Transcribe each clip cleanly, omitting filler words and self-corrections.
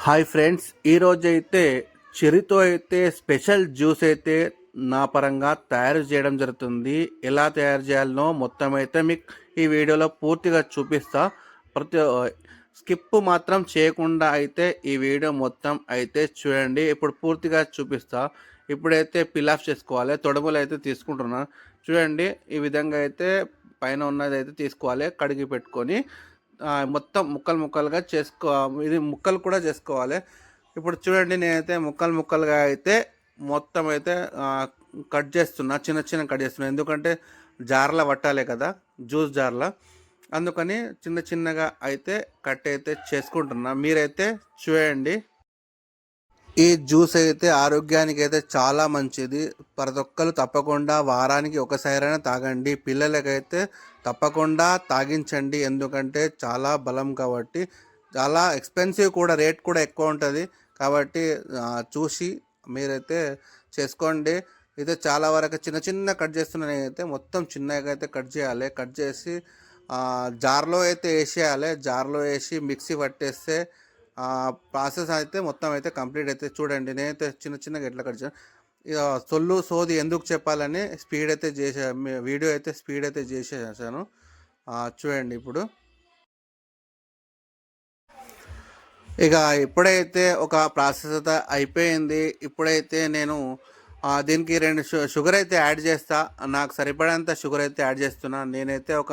Hi friends, ఈరోజైతే చెర్రీతో అయితే special juice అయితే నా పరంగా తయారు చేయడం జరుగుతుంది. ఎలా తయారు చేయాలనో మొత్తం అయితే మీకు ఈ వీడియోలో పూర్తిగా చూపిస్తా. ప్రతి స్కిప్ మాత్రం చేయకుండా అయితే ఈ వీడియో మొత్తం అయితే చూడండి. ఇప్పుడు పూర్తిగా చూపిస్తా. ఇప్పుడైతే పిల్ ఆఫ్ చేసుకోవాలి. తొడములు అయితే తీసుకుంటున్నా. చూడండి, ఈ విధంగా అయితే పైన ఉన్నది అయితే తీసుకోవాలి. కడిగి పెట్టుకొని మొత్తం ముక్కలు ముక్కలుగా ఇది ముక్కలు కూడా చేసుకోవాలి. ఇప్పుడు చూడండి, నేనైతే ముక్కలు ముక్కలుగా అయితే మొత్తం అయితే కట్ చేస్తున్నా. చిన్న చిన్న కట్ చేస్తున్నా, ఎందుకంటే జార్లో పట్టాలి కదా, జ్యూస్ జార్లో. అందుకని చిన్న చిన్నగా అయితే కట్ అయితే చేసుకుంటున్నా. మీరైతే చూడండి. ఈ జ్యూస్ అయితే ఆరోగ్యానికి అయితే చాలా మంచిది. ప్రతి ఒక్కరు తప్పకుండా వారానికి ఒకసారైనా తాగండి. పిల్లలకైతే తప్పకుండా తాగించండి, ఎందుకంటే చాలా బలం కాబట్టి. చాలా ఎక్స్పెన్సివ్ కూడా, రేట్ కూడా ఎక్కువ ఉంటుంది కాబట్టి చూసి మీరైతే చేసుకోండి. అయితే చాలా వరకు చిన్న చిన్న కట్ చేస్తున్నాను నేనైతే. మొత్తం చిన్నగా అయితే కట్ చేయాలి. కట్ చేసి జార్లో అయితే వేసేయాలి. జార్లో వేసి మిక్సీ పట్టేస్తే ప్రాసెస్ అయితే మొత్తం అయితే కంప్లీట్ అయితే. చూడండి, నేనైతే చిన్న చిన్నగా ఎట్లా కట్ చేసాను. ఇక సొల్లు సోది ఎందుకు చెప్పాలని స్పీడ్ అయితే వీడియో అయితే స్పీడ్ అయితే చేసేసాను. చూడండి ఇప్పుడు. ఇక ఇప్పుడైతే ఒక ప్రాసెస్ అయితే అయిపోయింది. ఇప్పుడైతే నేను దీనికి 2 షుగర్ అయితే యాడ్ చేస్తా. నాకు సరిపడేంత షుగర్ అయితే యాడ్ చేస్తున్నా. నేనైతే ఒక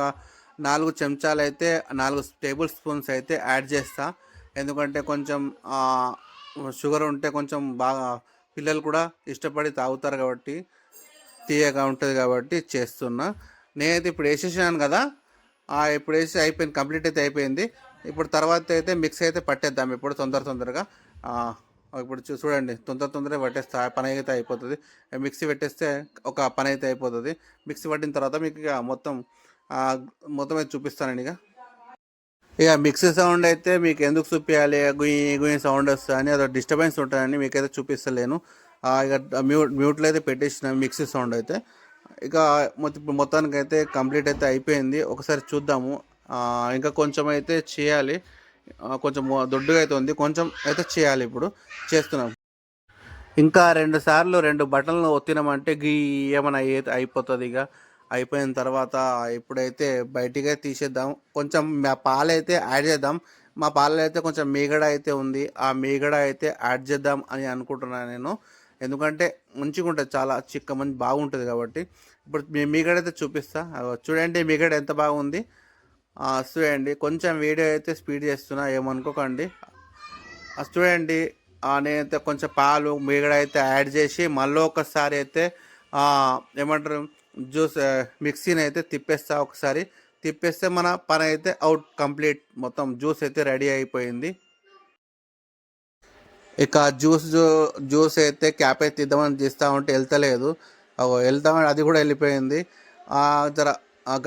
4 చెంచాలు అయితే 4 టేబుల్ స్పూన్స్ అయితే యాడ్ చేస్తా. ఎందుకంటే కొంచెం షుగర్ ఉంటే కొంచెం బాగా పిల్లలు కూడా ఇష్టపడి తాగుతారు కాబట్టి, తీయగా ఉంటుంది కాబట్టి చేస్తున్నా. నేనైతే ఇప్పుడు వేసేసాను కదా, ఇప్పుడు వేసి అయిపోయింది, కంప్లీట్ అయితే అయిపోయింది. ఇప్పుడు తర్వాత అయితే మిక్స్ అయితే పట్టేద్దాం. ఇప్పుడు తొందరగా ఇప్పుడు చూడండి, తొందరగా పట్టేస్తే పని అయితే అయిపోతుంది. మిక్సీ పెట్టేస్తే ఒక పని అయితే అయిపోతుంది. మిక్సీ పట్టిన తర్వాత మీకు ఇక మొత్తం అయితే చూపిస్తానండి. ఇక మిక్సీ సౌండ్ అయితే మీకు ఎందుకు చూపించాలి, గుయ్యి గుయ్యి సౌండ్ వస్తుంది అని, అదొక డిస్టర్బెన్స్ ఉంటుందని మీకైతే చూపిస్తలేను. ఇక మ్యూట్లో అయితే పెట్టేసిన మిక్సీ సౌండ్ అయితే. ఇక మొత్తానికి అయితే కంప్లీట్ అయితే అయిపోయింది. ఒకసారి చూద్దాము. ఇంకా కొంచెం అయితే చేయాలి. కొంచెం దొడ్డుగా అయితే ఉంది, కొంచెం అయితే చేయాలి. ఇప్పుడు చేస్తున్నాం. ఇంకా 2 సార్లు 2 బటన్లు ఒత్తినామంటే ఏమైనా అయిపోతుంది. ఇక అయిపోయిన తర్వాత ఇప్పుడైతే బయటికే తీసేద్దాం. కొంచెం పాలైతే యాడ్ చేద్దాం. మా పాలలో అయితే కొంచెం మీగడ అయితే ఉంది. ఆ మీగడ అయితే యాడ్ చేద్దాం అని అనుకుంటున్నాను నేను, ఎందుకంటే మంచిగా ఉంటుంది, చాలా మంచి బాగుంటుంది కాబట్టి. ఇప్పుడు మీగడ అయితే చూపిస్తా. చూడండి మీగడ ఎంత బాగుంది. చూడండి, కొంచెం వీడియో అయితే స్పీడ్ చేస్తున్నా, ఏమనుకోకండి. చూడండి, నేనైతే కొంచెం పాలు మీగడ అయితే యాడ్ చేసి మళ్ళీ ఒకసారి అయితే ఏమంటారు జ్యూస్ మిక్సీని అయితే తిప్పేస్తా. ఒకసారి తిప్పేస్తే మన పని అయితే అవుట్ కంప్లీట్. మొత్తం జ్యూస్ అయితే రెడీ అయిపోయింది. ఇక జ్యూస్ అయితే క్యాప్ అయితే తీద్దామని తీస్తూ ఉంటే వెళ్తలేదు. వెళ్తామని అది కూడా వెళ్ళిపోయింది. జర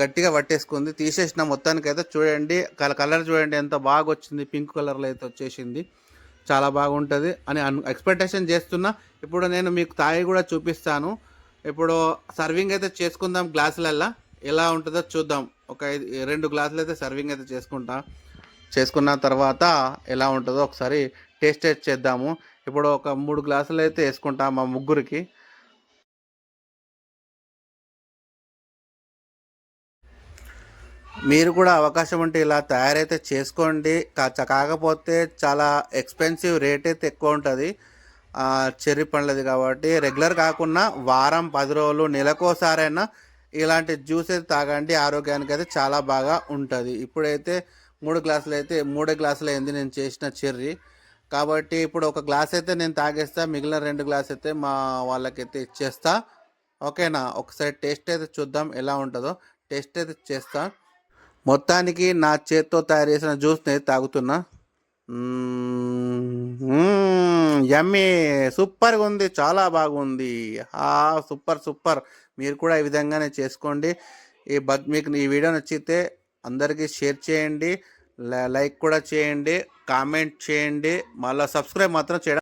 గట్టిగా పట్టేసుకుంది. తీసేసిన మొత్తానికి అయితే. చూడండి, కలర్ చూడండి ఎంత బాగా వచ్చింది. పింక్ కలర్లో అయితే వచ్చేసింది. చాలా బాగుంటుంది అని ఎక్స్పెక్టేషన్ చేస్తున్నా. ఇప్పుడు నేను మీకు తాగి కూడా చూపిస్తాను. ఇప్పుడు సర్వింగ్ అయితే చేసుకుందాం గ్లాసులల్లో. ఎలా ఉంటుందో చూద్దాం. ఒక 2 గ్లాసులు అయితే సర్వింగ్ అయితే చేసుకున్న తర్వాత ఎలా ఉంటుందో ఒకసారి టేస్ట్ చేద్దాము. ఇప్పుడు ఒక 3 గ్లాసులు అయితే వేసుకుంటాం మా ముగ్గురికి. మీరు కూడా అవకాశం ఉంటే ఇలా తయారైతే చేసుకోండి. కాకపోతే చాలా ఎక్స్పెన్సివ్, రేట్ అయితే ఎక్కువ ఉంటుంది. చెర్రీ పండ్లది కాబట్టి రెగ్యులర్ కాకుండా వారం 10 రోజులు నెలకోసారైనా ఇలాంటి జ్యూస్ అయితే తాగండి. ఆరోగ్యానికి అయితే చాలా బాగా ఉంటుంది. ఇప్పుడైతే 3 గ్లాసులు అయితే 3 గ్లాసులు అయింది నేను చేసిన చెర్రీ కాబట్టి. ఇప్పుడు ఒక గ్లాస్ అయితే నేను తాగేస్తా, మిగిలిన 2 గ్లాస్ అయితే మా వాళ్ళకైతే ఇచ్చేస్తా. ఓకేనా? ఒకసారి టేస్ట్ అయితే చూద్దాం ఎలా ఉంటుందో. టేస్ట్ అయితే చేస్తా. మొత్తానికి నా చేత్తో తయారు చేసిన జ్యూస్ని తాగుతున్నా. యమ్మీ, సూపర్గా ఉంది, చాలా బాగుంది. సూపర్. మీరు కూడా ఈ విధంగానే చేసుకోండి. మీకు ఈ వీడియో నచ్చితే అందరికీ షేర్ చేయండి, లైక్ కూడా చేయండి, కామెంట్ చేయండి. మళ్ళీ సబ్స్క్రైబ్ మాత్రం చేయడం